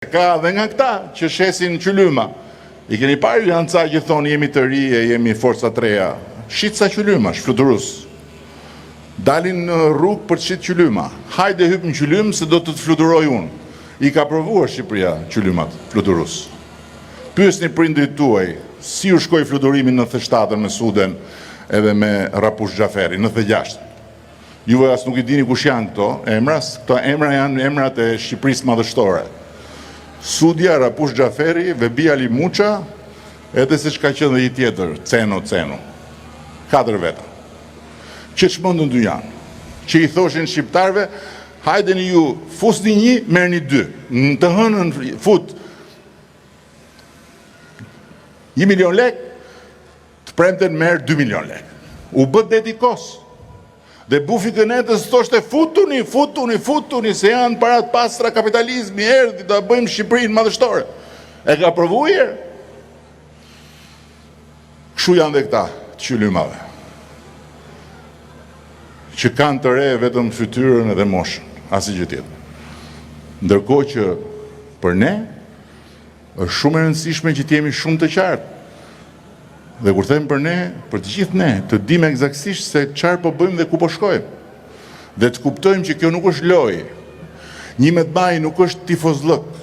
Ka dhe nga këta që shesin qylyma. I keni parë janë ca që thonë jemi të ri e jemi forca të reja. Shit sa qylyma, fluturus. Dalin në rrugë për të shit qylyma. Hajde hyp në qylym se do të të fluturoj unë. I ka provuar Shqipëria qylymat, fluturus. Pyesni prindrit tuaj, si u shkoi fluturimi në 97 me Suden edhe me Rapush Xhaferi, 96. Juve as nuk i dini kush janë këto emras, këto emra janë emrat e Shqipërisë madhështore. Sudja, Rapush Xhaferi, Vebi Ali Muça, edhe se që ka qenë dhe i tjetër, Ceno. 4 veta. Që çmendën dy janë. Që i thoshin shqiptarve, hajdeni ju, fusni 1, merrni 2. Në të hënën fut 1 milion lek, të premten merr 2 milion lek. U bët deti kos. Dhe bufi Gënetës thoshte futuni, se janë parat pastra kapitalizmi, erdhi da bëjmë Shqipërinë madhështore. E ka provuar? Kështu janë dhe këta të qylymave, që kanë të re vetëm fytyrën edhe moshën, asgjë tjetër. Ndërkohë që për ne është shumë e rëndësishme që t'jemi shumë të qartë. Dhe kur them për ne, për të gjithë ne, të dim eksaktësisht se çfarë po bëjmë dhe ku po shkojmë. Dhe të kuptojmë që kjo nuk është lojë. 11 maj nuk është tifozllëk.